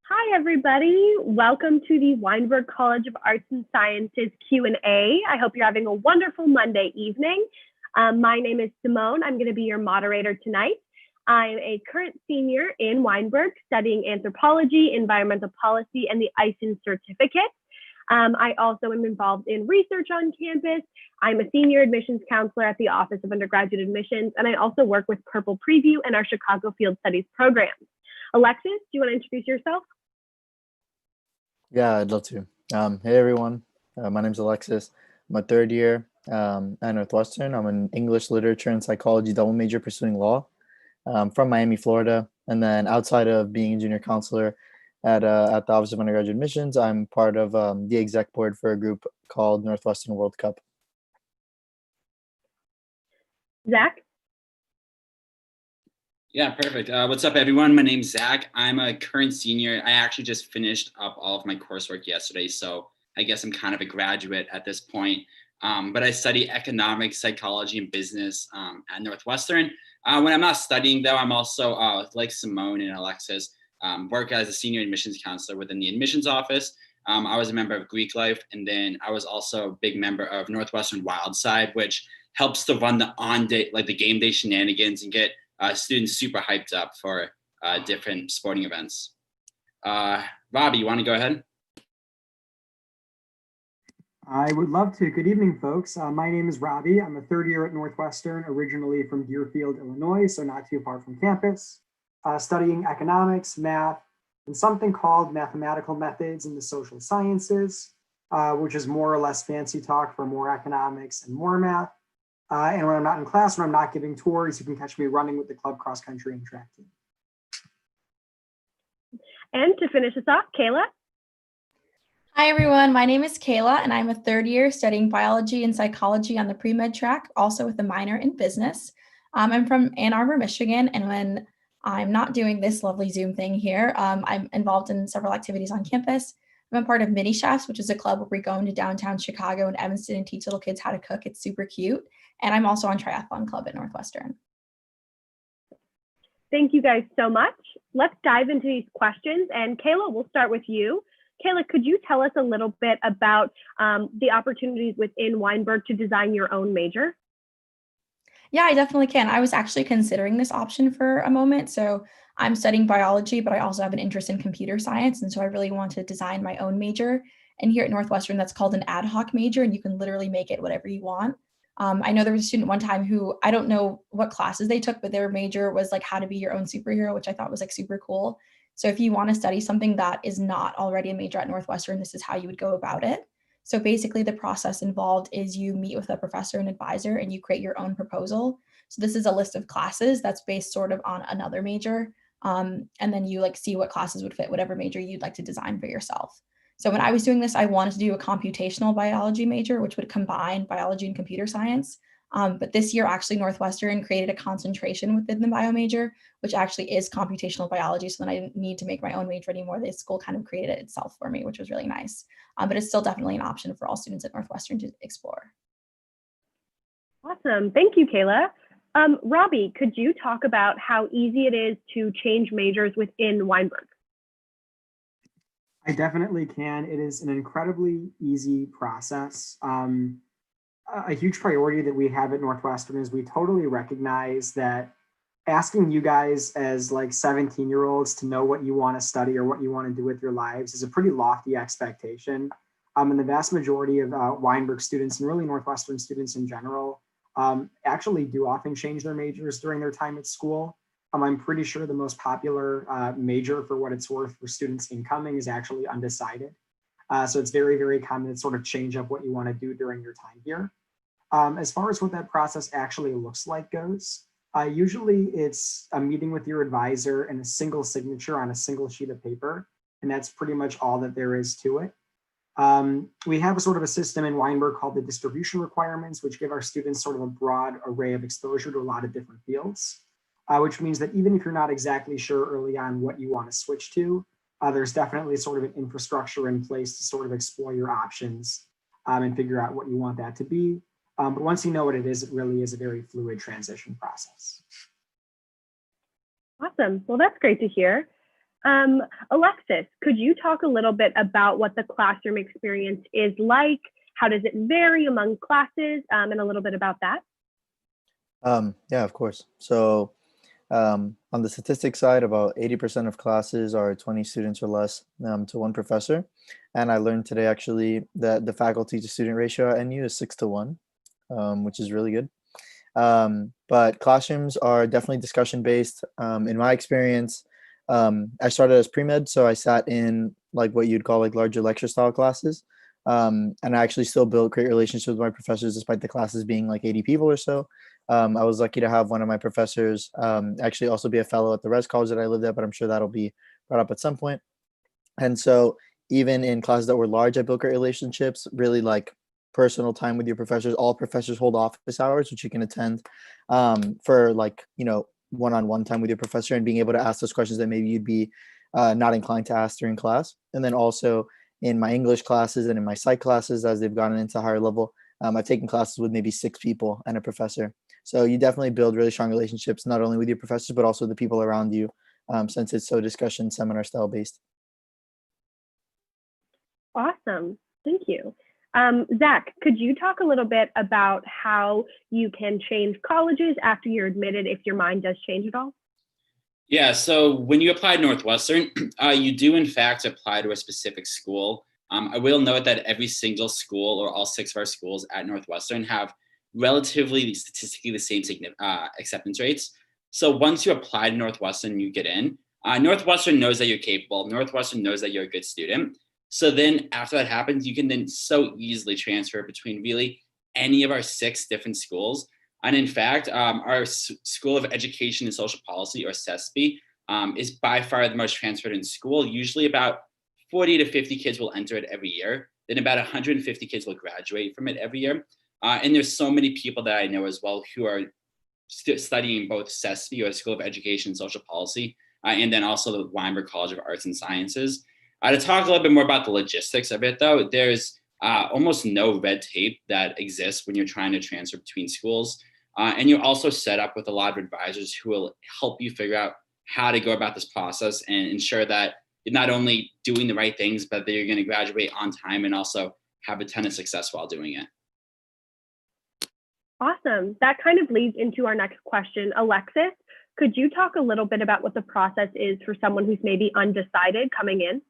Hi, everybody. Welcome to the Weinberg College of Arts and Sciences Q&A. I hope you're having a wonderful Monday evening. My name is Simone. I'm going to be your moderator tonight. I'm a current senior in Weinberg studying anthropology, environmental policy, and the ISIN certificate. I also am involved in research on campus. I'm a senior admissions counselor at the Office of Undergraduate Admissions, and I also work with Purple Preview and our Chicago Field Studies programs. Alexis, do you want to introduce yourself? Yeah, I'd love to. Hey everyone, my name's Alexis. I'm a third year at Northwestern. I'm an English literature and psychology double major pursuing law from Miami, Florida. And then outside of being a junior counselor at the Office of Undergraduate Admissions, I'm part of the exec board for a group called Northwestern World Cup. Zack? Yeah, perfect. What's up, everyone? My name's Zack. I'm a current senior. I actually just finished up all of my coursework yesterday, so I guess I'm kind of a graduate at this point. But I study economics, psychology, and business at Northwestern. When I'm not studying, though, I'm also, like Simone and Alexis, work as a senior admissions counselor within the admissions office. I was a member of Greek Life, and then I was also a big member of Northwestern Wildside, which helps to run the on-day, like the game day shenanigans and get students super hyped up for different sporting events. Robbie, you want to go ahead? I would love to. Good evening, folks. My name is Robbie. I'm a third year at Northwestern, originally from Deerfield, Illinois, so not too far from campus, studying economics, math, and something called mathematical methods in the social sciences, which is more or less fancy talk for more economics and more math. And when I'm not in class, when I'm not giving tours, you can catch me running with the club cross country and track team. And to finish us off, Kayla. Hi, everyone. My name is Kayla, and I'm a third year studying biology and psychology on the pre-med track, also with a minor in business. I'm from Ann Arbor, Michigan, and when I'm not doing this lovely Zoom thing here, I'm involved in several activities on campus. I'm a part of Mini Chefs, which is a club where we go into downtown Chicago and Evanston and teach little kids how to cook. It's super cute. And I'm also on Triathlon Club at Northwestern. Thank you guys so much. Let's dive into these questions. And Kayla, we'll start with you. Kayla, could you tell us a little bit about the opportunities within Weinberg to design your own major? Yeah, I definitely can. I was actually considering this option for a moment. So I'm studying biology, but I also have an interest in computer science. And so I really want to design my own major. And here at Northwestern, that's called an Adhoc major, and you can literally make it whatever you want. I know there was a student one time who, I don't know what classes they took, but their major was like how to be your own superhero, which I thought was like super cool. So if you want to study something that is not already a major at Northwestern, this is how you would go about it. So basically the process involved is you meet with a professor and advisor and you create your own proposal. So this is a list of classes that's based sort of on another major. And then you like see what classes would fit whatever major you'd like to design for yourself. So when I was doing this, I wanted to do a computational biology major, which would combine biology and computer science. But this year, actually, Northwestern created a concentration within the bio major, which actually is computational biology. So then I didn't need to make my own major anymore. The school kind of created it itself for me, which was really nice. But it's still definitely an option for all students at Northwestern to explore. Awesome. Thank you, Kayla. Robbie, could you talk about how easy it is to change majors within Weinberg? I definitely can. It is an incredibly easy process. A huge priority that we have at Northwestern is we totally recognize that asking you guys as like 17-year-olds to know what you want to study or what you want to do with your lives is a pretty lofty expectation. And the vast majority of Weinberg students and really Northwestern students in general actually do often change their majors during their time at school. I'm pretty sure the most popular major for what it's worth for students incoming is actually undecided. So it's very, very common to sort of change up what you want to do during your time here. As far as what that process actually looks like goes, usually it's a meeting with your advisor and a single signature on a single sheet of paper. And that's pretty much all that there is to it. We have a sort of a system in Weinberg called the distribution requirements, which give our students sort of a broad array of exposure to a lot of different fields. Which means that even if you're not exactly sure early on what you want to switch to, there's definitely sort of an infrastructure in place to sort of explore your options and figure out what you want that to be. But once you know what it really is a very fluid transition process. Awesome. Well, that's great to hear. Alexis, could you talk a little bit about what the classroom experience is like? How does it vary among classes, and a little bit about that? Yeah, of course. So on the statistics side, about 80% of classes are 20 students or less to one professor. And I learned today actually that the faculty to student ratio at NU is 6 to 1, which is really good. But classrooms are definitely discussion based. In my experience, I started as pre-med, so I sat in like what you'd call like larger lecture style classes. And I actually still built great relationships with my professors despite the classes being like 80 people or so. I was lucky to have one of my professors actually also be a fellow at the res college that I lived at, but I'm sure that'll be brought up at some point. And so even in classes that were large, I built great relationships, really like personal time with your professors. All professors hold office hours, which you can attend for like, one-on-one time with your professor and being able to ask those questions that maybe you'd be not inclined to ask during class. And then also in my English classes and in my psych classes, as they've gotten into higher level, I've taken classes with maybe 6 people and a professor. So you definitely build really strong relationships, not only with your professors, but also the people around you, since it's so discussion seminar style based. Awesome. Thank you. Zack, could you talk a little bit about how you can change colleges after you're admitted if your mind does change at all? Yeah, so when you apply to Northwestern, you do in fact apply to a specific school. I will note that every single school or all 6 of our schools at Northwestern have relatively statistically the same acceptance rates. So once you apply to Northwestern, you get in. Northwestern knows that you're capable. Northwestern knows that you're a good student. So then after that happens, you can then so easily transfer between really any of our 6 different schools. And in fact, our School of Education and Social Policy, or CESP, is by far the most transferred in school. Usually about 40 to 50 kids will enter it every year. Then about 150 kids will graduate from it every year. And there's so many people that I know as well who are studying both CESP, or School of Education and Social Policy, and then also the Weinberg College of Arts and Sciences. To talk a little bit more about the logistics of it, though, there's almost no red tape that exists when you're trying to transfer between schools. And you're also set up with a lot of advisors who will help you figure out how to go about this process and ensure that you're not only doing the right things, but that you're going to graduate on time and also have a ton of success while doing it. Awesome. That kind of leads into our next question. Alexis, could you talk a little bit about what the process is for someone who's maybe undecided coming in?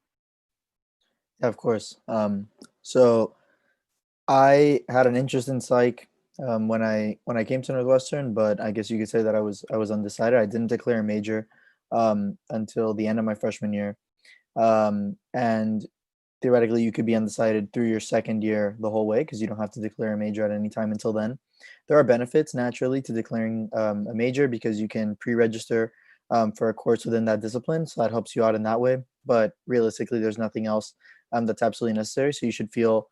Yeah, of course. So I had an interest in psych when I came to Northwestern, but I guess you could say that I was undecided. I didn't declare a major until the end of my freshman year, and theoretically you could be undecided through your second year the whole way because you don't have to declare a major at any time until then. There are benefits naturally to declaring a major because you can pre-register for a course within that discipline, so that helps you out in that way. But realistically, there's nothing else that's absolutely necessary. So you should feel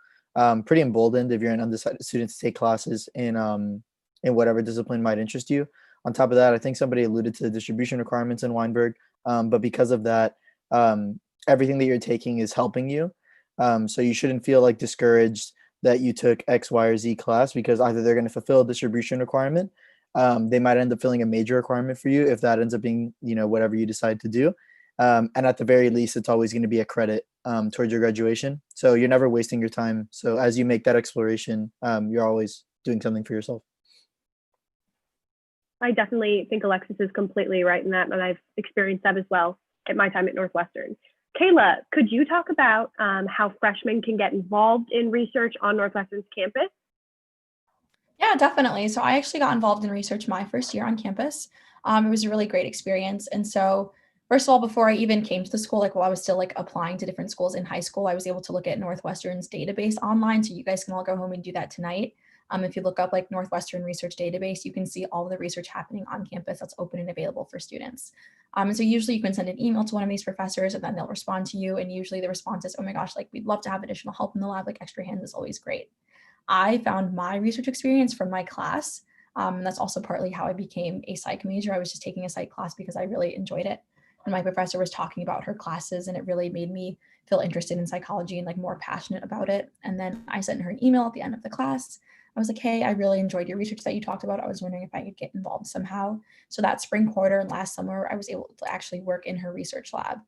pretty emboldened if you're an undecided student to take classes in whatever discipline might interest you. On top of that, I think somebody alluded to the distribution requirements in Weinberg, but because of that, everything that you're taking is helping you. So you shouldn't feel like discouraged that you took X, Y, or Z class because either they're going to fulfill a distribution requirement, they might end up filling a major requirement for you if that ends up being whatever you decide to do. And at the very least, it's always going to be a credit towards your graduation. So you're never wasting your time. So as you make that exploration, you're always doing something for yourself. I definitely think Alexis is completely right in that, and I've experienced that as well at my time at Northwestern. Kayla, could you talk about how freshmen can get involved in research on Northwestern's campus? Yeah, definitely. So I actually got involved in research my first year on campus. It was a really great experience. And so first of all, before I even came to the school, while I was still applying to different schools in high school, I was able to look at Northwestern's database online. So you guys can all go home and do that tonight. If you look up Northwestern Research Database, you can see all of the research happening on campus that's open and available for students. And so usually you can send an email to one of these professors and then they'll respond to you. And usually the response is, oh my gosh, we'd love to have additional help in the lab, extra hands is always great. I found my research experience from my class. And that's also partly how I became a psych major. I was just taking a psych class because I really enjoyed it. And my professor was talking about her classes and it really made me feel interested in psychology and more passionate about it. And then I sent her an email at the end of the class. I was like, hey, I really enjoyed your research that you talked about. I was wondering if I could get involved somehow. So that spring quarter and last summer, I was able to actually work in her research lab.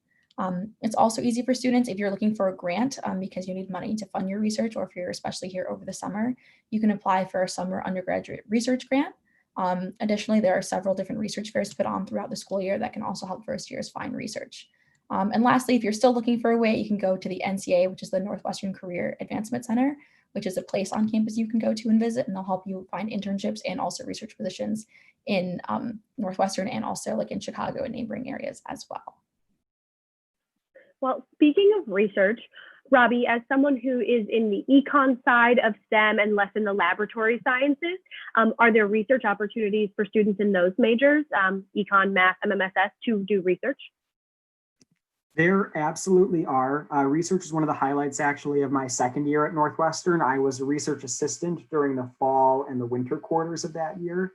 It's also easy for students if you're looking for a grant because you need money to fund your research, or if you're especially here over the summer, you can apply for a summer undergraduate research grant. Additionally, there are several different research fairs put on throughout the school year that can also help first years find research. And lastly, if you're still looking for a way, you can go to the NCA, which is the Northwestern Career Advancement Center, which is a place on campus you can go to and visit, and they'll help you find internships and also research positions in Northwestern and also like in Chicago and neighboring areas as well. Well, speaking of research, Robbie, as someone who is in the econ side of STEM and less in the laboratory sciences, are there research opportunities for students in those majors, econ, math, MMSS, to do research? There absolutely are. Research is one of the highlights actually of my second year at Northwestern. I was a research assistant during the fall and the winter quarters of that year.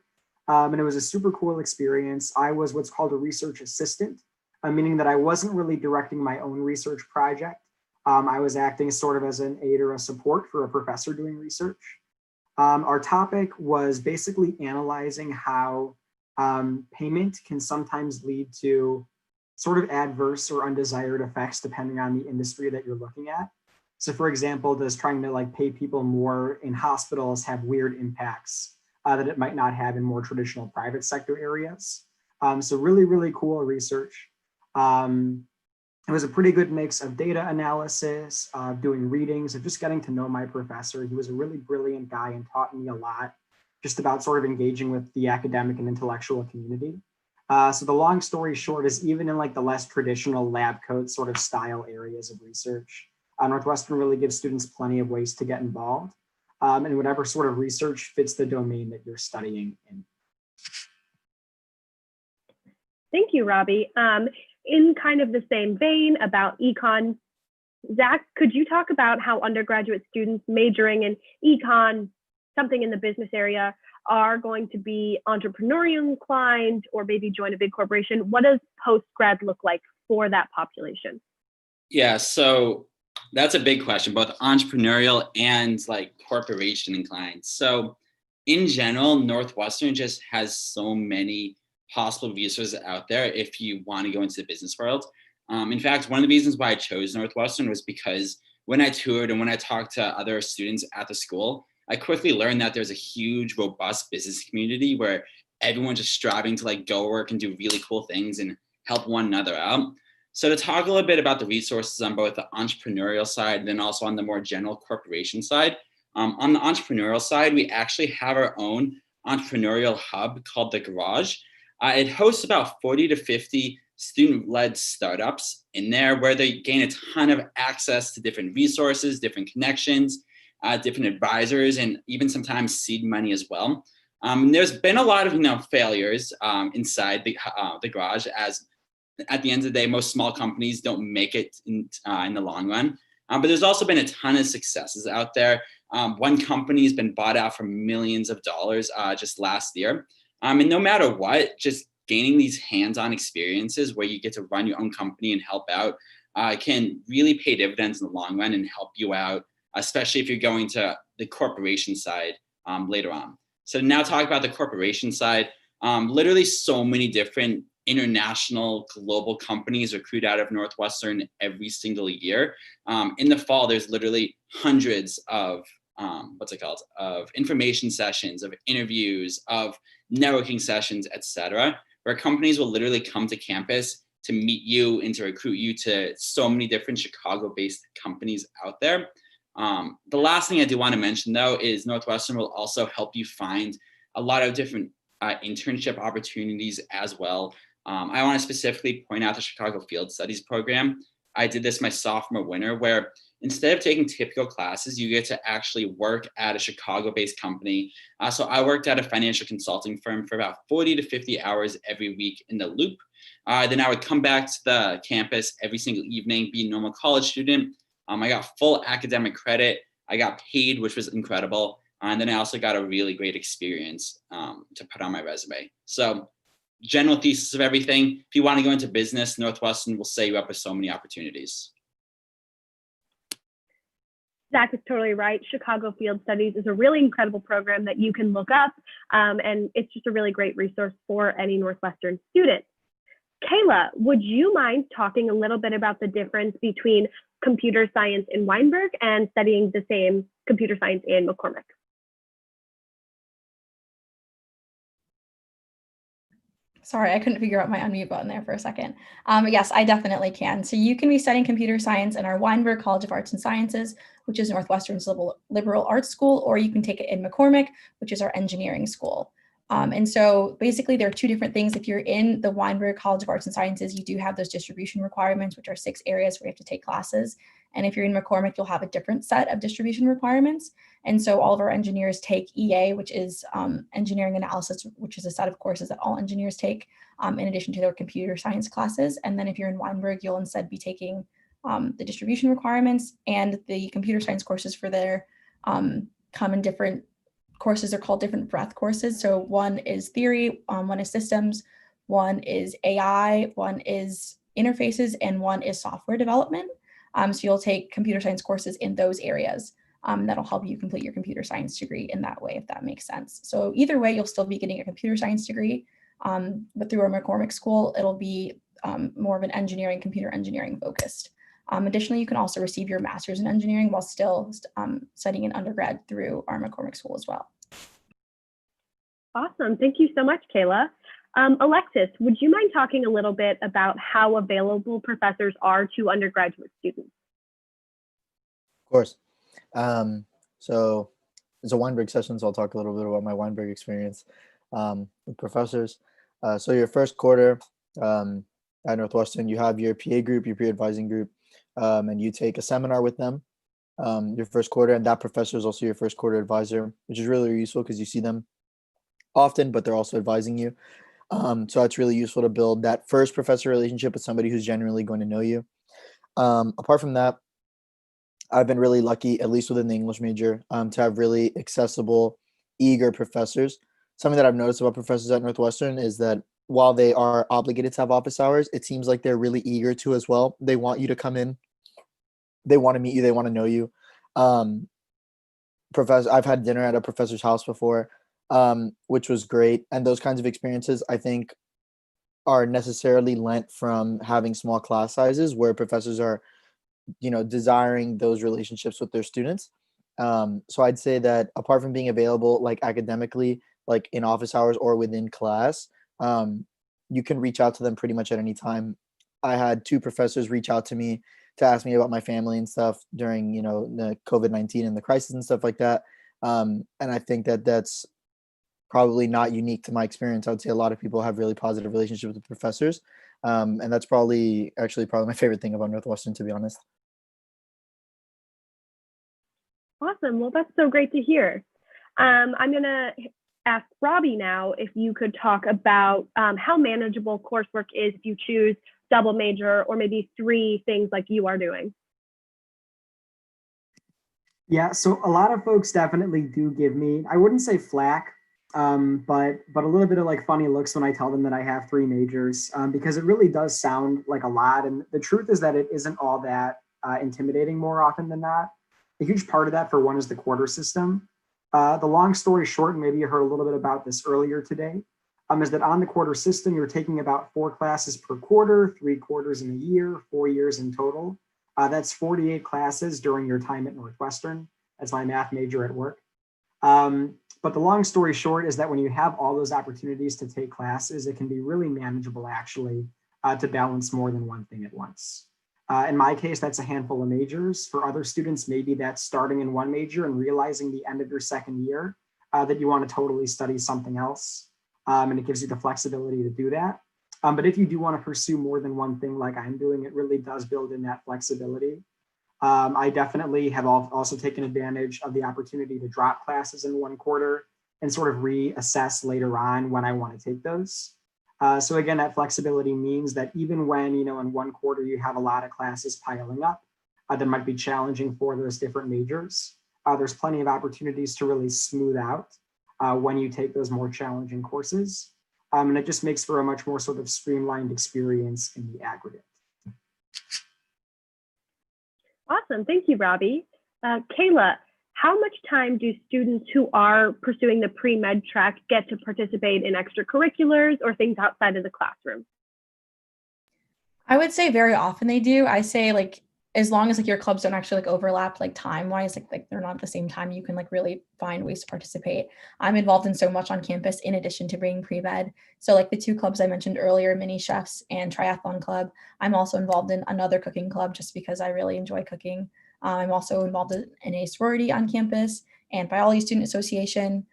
And it was a super cool experience. I was what's called a research assistant, meaning that I wasn't really directing my own research project. I was acting sort of as an aid or a support for a professor doing research. Our topic was basically analyzing how payment can sometimes lead to sort of adverse or undesired effects depending on the industry that you're looking at. So for example, does trying to like pay people more in hospitals have weird impacts that it might not have in more traditional private sector areas? So really, really cool research. It was a pretty good mix of data analysis, doing readings, of just getting to know my professor. He was a really brilliant guy and taught me a lot just about sort of engaging with the academic and intellectual community. So the long story short is even in like the less traditional lab coat sort of style areas of research, Northwestern really gives students plenty of ways to get involved in whatever sort of research fits the domain that you're studying in. Thank you, Robbie. In kind of the same vein about econ, Zack, could you talk about how undergraduate students majoring in econ, something in the business area, are going to be entrepreneurial inclined or maybe join a big corporation? What does post-grad look like for that population? Yeah, so that's a big question, both entrepreneurial and like corporation inclined. So in general, Northwestern just has so many possible resources out there if you want to go into the business world. In fact, one of the reasons why I chose Northwestern was because when I toured and when I talked to other students at the school, I quickly learned that there's a huge, robust business community where everyone's just striving to like go work and do really cool things and help one another out. So to talk a little bit about the resources on both the entrepreneurial side and then also on the more general corporation side, on the entrepreneurial side, we actually have our own entrepreneurial hub called The Garage. It hosts about 40 to 50 student-led startups in there where they gain a ton of access to different resources, different connections, different advisors, and even sometimes seed money as well. There's been a lot of failures inside the Garage, as at the end of the day, most small companies don't make it in the long run. But there's also been a ton of successes out there. One company has been bought out for millions of dollars just last year. And no matter what, just gaining these hands-on experiences where you get to run your own company and help out can really pay dividends in the long run and help you out, especially if you're going to the corporation side later on. So now talk about the corporation side. Literally so many different international global companies recruit out of Northwestern every single year. In the fall, there's literally hundreds of of information sessions, of interviews, of networking sessions, etc., where companies will literally come to campus to meet you and to recruit you to so many different Chicago-based companies out there. The last thing I do want to mention, though, is Northwestern will also help you find a lot of different internship opportunities as well. I want to specifically point out the Chicago Field Studies program. I did this my sophomore winter, where instead of taking typical classes, you get to actually work at a Chicago-based company. So I worked at a financial consulting firm for about 40 to 50 hours every week in the loop. Then I would come back to the campus every single evening, be a normal college student. I got full academic credit. I got paid, which was incredible. And then I also got a really great experience to put on my resume. So general thesis of everything, if you want to go into business, Northwestern will set you up with so many opportunities. Zack is totally right. Chicago Field Studies is a really incredible program that you can look up, and it's just a really great resource for any Northwestern student. Kayla, would you mind talking a little bit about the difference between computer science in Weinberg and studying the same computer science in McCormick? Sorry, I couldn't figure out my unmute button there for a second. Yes, I definitely can. So you can be studying computer science in our Weinberg College of Arts and Sciences, which is Northwestern's liberal arts school, or you can take it in McCormick, which is our engineering school. And so basically there are two different things. If you're in the Weinberg College of Arts and Sciences, you do have those distribution requirements, which are 6 areas where you have to take classes. And if you're in McCormick, you'll have a different set of distribution requirements. And so all of our engineers take EA, which is engineering analysis, which is a set of courses that all engineers take in addition to their computer science classes. And then if you're in Weinberg, you'll instead be taking the distribution requirements, and the computer science courses for there come in different courses. Are called different breadth courses. So one is theory, one is systems, one is AI, one is interfaces, and one is software development. So you'll take computer science courses in those areas. That'll help you complete your computer science degree in that way, if that makes sense. So either way, you'll still be getting a computer science degree, but through a McCormick school, it'll be more of an engineering, computer engineering focused. Additionally, you can also receive your master's in engineering while still studying in undergrad through our McCormick school as well. Awesome. Thank you so much, Kayla. Alexis, would you mind talking a little bit about how available professors are to undergraduate students? Of course. So it's a Weinberg session, so I'll talk a little bit about my Weinberg experience with professors. So your first quarter at Northwestern, you have your PA group, your peer advising group, and you take a seminar with them your first quarter, and that professor is also your first quarter advisor, which is really useful because you see them often, but they're also advising you. So it's really useful to build that first professor relationship with somebody who's genuinely going to know you. Apart from that, I've been really lucky, at least within the English major, to have really accessible, eager professors. Something that I've noticed about professors at Northwestern is that while they are obligated to have office hours, it seems like they're really eager to as well. They want you to come in. They want to meet you. They want to know you. I've had dinner at a professor's house before, which was great. And those kinds of experiences, I think, are necessarily lent from having small class sizes where professors are, desiring those relationships with their students. So I'd say that apart from being available, like academically, like in office hours or within class, you can reach out to them pretty much at any time. I had 2 professors reach out to me to ask me about my family and stuff during, the COVID-19 and the crisis and stuff like that. And I think that that's probably not unique to my experience. I would say a lot of people have really positive relationships with professors. And that's probably my favorite thing about Northwestern, to be honest. Awesome. Well, that's so great to hear. I'm going to ask Robbie now if you could talk about how manageable coursework is if you choose double major or maybe 3 things like you are doing. Yeah, so a lot of folks definitely do give me, I wouldn't say flack, but a little bit of like funny looks when I tell them that I have 3 majors, because it really does sound like a lot. And the truth is that it isn't all that intimidating more often than not. A huge part of that, for one, is the quarter system. The long story short, and maybe you heard a little bit about this earlier today, is that on the quarter system, you're taking about 4 classes per quarter, 3 quarters in a year, 4 years in total. That's 48 classes during your time at Northwestern. That's my math major at work. But the long story short is that when you have all those opportunities to take classes, it can be really manageable, actually, to balance more than one thing at once. In my case, that's a handful of majors. For other students, maybe that's starting in one major and realizing the end of your second year that you want to totally study something else. And it gives you the flexibility to do that. But if you do want to pursue more than one thing like I'm doing, it really does build in that flexibility. I definitely have also taken advantage of the opportunity to drop classes in one quarter and sort of reassess later on when I want to take those. So again, that flexibility means that even when, in one quarter you have a lot of classes piling up that might be challenging for those different majors, there's plenty of opportunities to really smooth out when you take those more challenging courses. And it just makes for a much more sort of streamlined experience in the aggregate. Awesome. Thank you, Robbie. Kayla, how much time do students who are pursuing the pre-med track get to participate in extracurriculars or things outside of the classroom? I would say very often they do. I say like as long as like your clubs don't actually like overlap like time wise, like they're not at the same time, you can like really find ways to participate. I'm involved in so much on campus in addition to bringing pre-med. So like the two clubs I mentioned earlier, Mini Chefs and Triathlon Club. I'm also involved in another cooking club just because I really enjoy cooking. I'm also involved in a sorority on campus and Biology Student Association.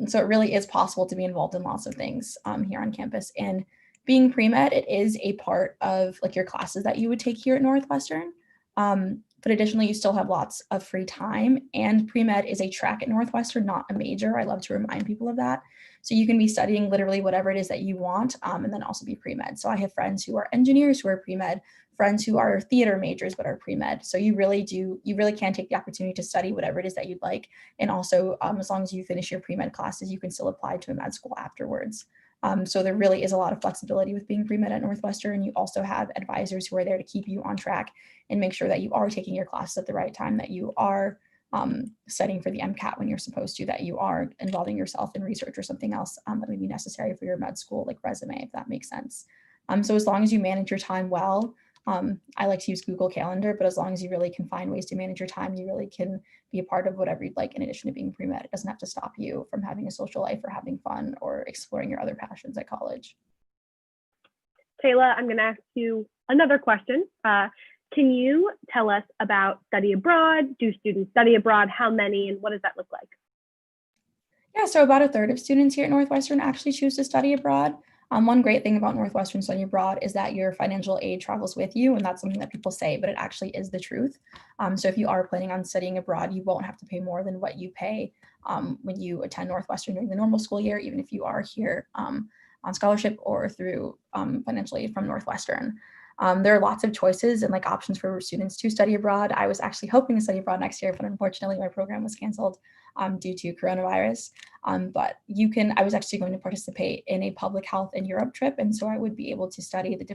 So it really is possible to be involved in lots of things here on campus. And being pre-med, it is a part of like your classes that you would take here at Northwestern. But additionally, you still have lots of free time, and pre-med is a track at Northwestern, not a major. I love to remind people of that. So you can be studying literally whatever it is that you want, and then also be pre-med. So I have friends who are engineers who are pre-med, friends who are theater majors but are pre-med. So you really can take the opportunity to study whatever it is that you'd like. And also, as long as you finish your pre-med classes, you can still apply to a med school afterwards. So there really is a lot of flexibility with being pre-med at Northwestern. You also have advisors who are there to keep you on track and make sure that you are taking your classes at the right time, that you are studying for the MCAT when you're supposed to, that you are involving yourself in research or something else that may be necessary for your med school, like resume, if that makes sense. So as long as you manage your time well, I like to use Google Calendar, but as long as you really can find ways to manage your time, you really can be a part of whatever you'd like in addition to being pre-med. It doesn't have to stop you from having a social life or having fun or exploring your other passions at college. Kayla, I'm going to ask you another question. Can you tell us about study abroad? Do students study abroad? How many, and what does that look like? Yeah, so about a third of students here at Northwestern actually choose to study abroad. One great thing about Northwestern study abroad is that your financial aid travels with you, and that's something that people say, but it actually is the truth. So if you are planning on studying abroad, you won't have to pay more than what you pay when you attend Northwestern during the normal school year, even if you are here on scholarship or through financial aid from Northwestern. There are lots of choices and like options for students to study abroad. I was actually hoping to study abroad next year, but unfortunately my program was canceled due to coronavirus. But I was actually going to participate in a public health in Europe trip. And so I would be able to study the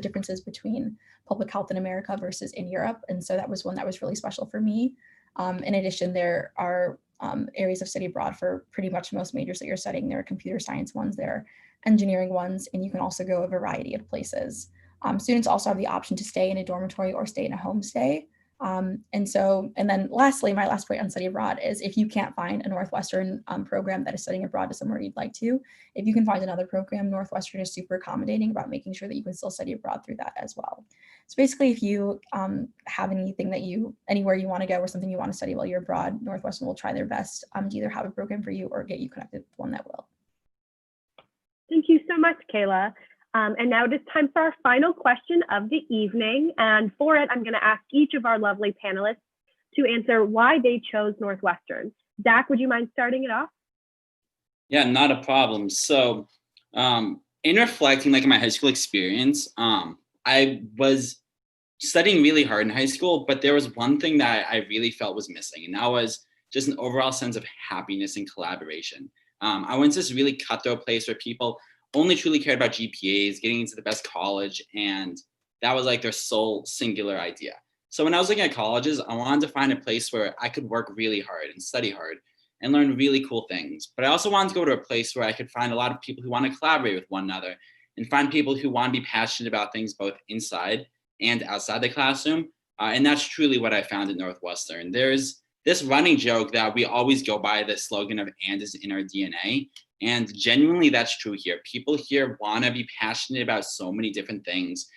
differences between public health in America versus in Europe. And so that was one that was really special for me. In addition, there are areas of study abroad for pretty much most majors that you're studying. There are computer science ones, there are engineering ones, and you can also go a variety of places. Students also have the option to stay in a dormitory or stay in a homestay. And then lastly, my last point on study abroad is if you can't find a Northwestern program that is studying abroad to somewhere you'd like to, if you can find another program, Northwestern is super accommodating about making sure that you can still study abroad through that as well. So basically, if you have anything anywhere you want to go or something you want to study while you're abroad, Northwestern will try their best to either have a program for you or get you connected with one that will. Thank you so much, Kayla. And now it is time for our final question of the evening. And for it, I'm going to ask each of our lovely panelists to answer why they chose Northwestern. Zack, would you mind starting it off? Yeah, not a problem. So in reflecting like my high school experience, I was studying really hard in high school, but there was one thing that I really felt was missing, and that was just an overall sense of happiness and collaboration. I went to this really cutthroat place where people only truly cared about GPAs, getting into the best college, and that was like their sole singular idea. So when I was looking at colleges, I wanted to find a place where I could work really hard and study hard and learn really cool things. But I also wanted to go to a place where I could find a lot of people who want to collaborate with one another and find people who want to be passionate about things both inside and outside the classroom. And that's truly what I found at Northwestern. There's this running joke that we always go by the slogan of "and is in our DNA." And genuinely, that's true here. People here want to be passionate about so many different things.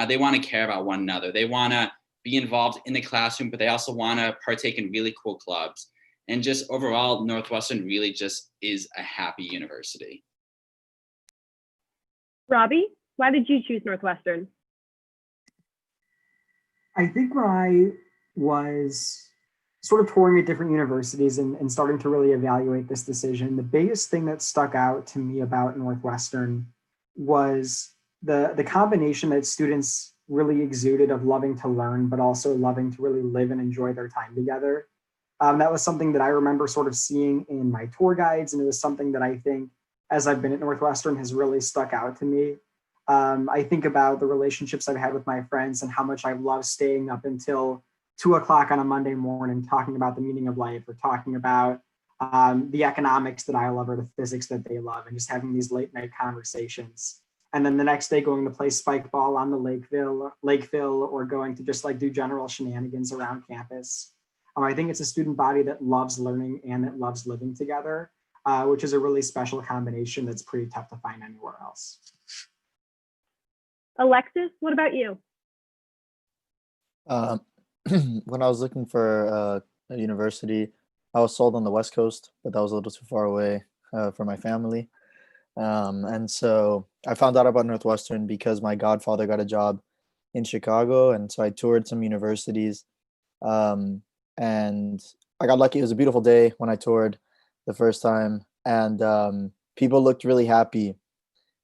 They want to care about one another. They want to be involved in the classroom, but they also want to partake in really cool clubs. And just overall, Northwestern really just is a happy university. Robbie, why did you choose Northwestern? I think when I was sort of touring at different universities and starting to really evaluate this decision, the biggest thing that stuck out to me about Northwestern was the combination that students really exuded of loving to learn, but also loving to really live and enjoy their time together. That was something that I remember sort of seeing in my tour guides, and it was something that I think, as I've been at Northwestern, has really stuck out to me. I think about the relationships I've had with my friends and how much I've loved staying up until 2 o'clock on a Monday morning, talking about the meaning of life or talking about the economics that I love or the physics that they love, and just having these late night conversations. and then the next day going to play spike ball on the Lakeville, or going to just like do general shenanigans around campus. I think it's a student body that loves learning and that loves living together, which is a really special combination that's pretty tough to find anywhere else. Alexis, what about you? When I was looking for a university, I was sold on the West Coast, but that was a little too far away for my family. And so I found out about Northwestern because my godfather got a job in Chicago. And so I toured some universities. And I got lucky. It was a beautiful day when I toured the first time. And people looked really happy,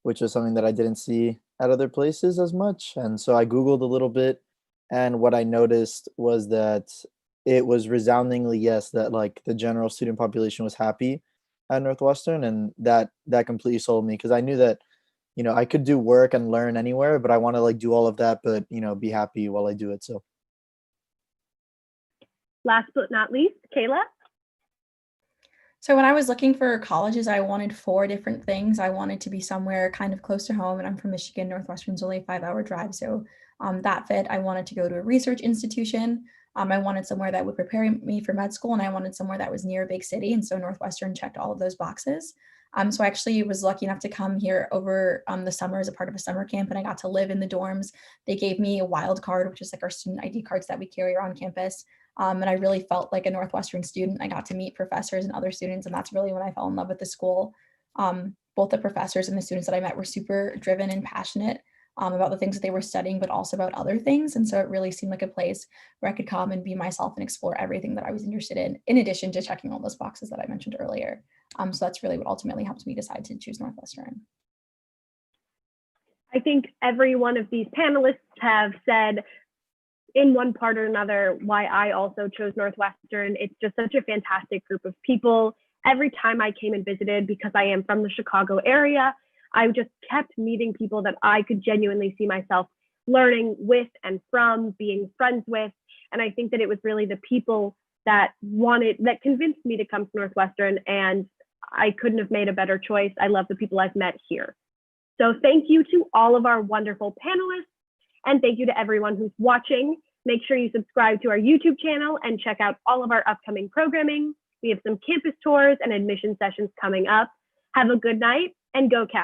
which was something that I didn't see at other places as much. And so I Googled a little bit. And what I noticed was that it was resoundingly yes, that like the general student population was happy at Northwestern, and that completely sold me, because I knew that, you know, I could do work and learn anywhere, but I want to like do all of that, but, you know, be happy while I do it. So Last but not least, Kayla. So when I was looking for colleges, I wanted 4 different things. I wanted to be somewhere kind of close to home, and I'm from Michigan. Northwestern's only a 5-hour drive, so that fit. I wanted to go to a research institution. I wanted somewhere that would prepare me for med school, and I wanted somewhere that was near a big city. And so Northwestern checked all of those boxes. So I actually was lucky enough to come here over the summer as a part of a summer camp, and I got to live in the dorms. They gave me a wild card, which is like our student ID cards that we carry around campus. And I really felt like a Northwestern student. I got to meet professors and other students, and that's really when I fell in love with the school. Both the professors and the students that I met were super driven and passionate about the things that they were studying, but also about other things. And so it really seemed like a place where I could come and be myself and explore everything that I was interested in addition to checking all those boxes that I mentioned earlier. So that's really what ultimately helped me decide to choose Northwestern. I think every one of these panelists have said in one part or another why I also chose Northwestern. It's just such a fantastic group of people. Every time I came and visited, because I am from the Chicago area, I just kept meeting people that I could genuinely see myself learning with and from, being friends with. And I think that it was really the people that convinced me to come to Northwestern, and I couldn't have made a better choice. I love the people I've met here. So thank you to all of our wonderful panelists, and thank you to everyone who's watching. Make sure you subscribe to our YouTube channel and check out all of our upcoming programming. We have some campus tours and admission sessions coming up. Have a good night and go Cats.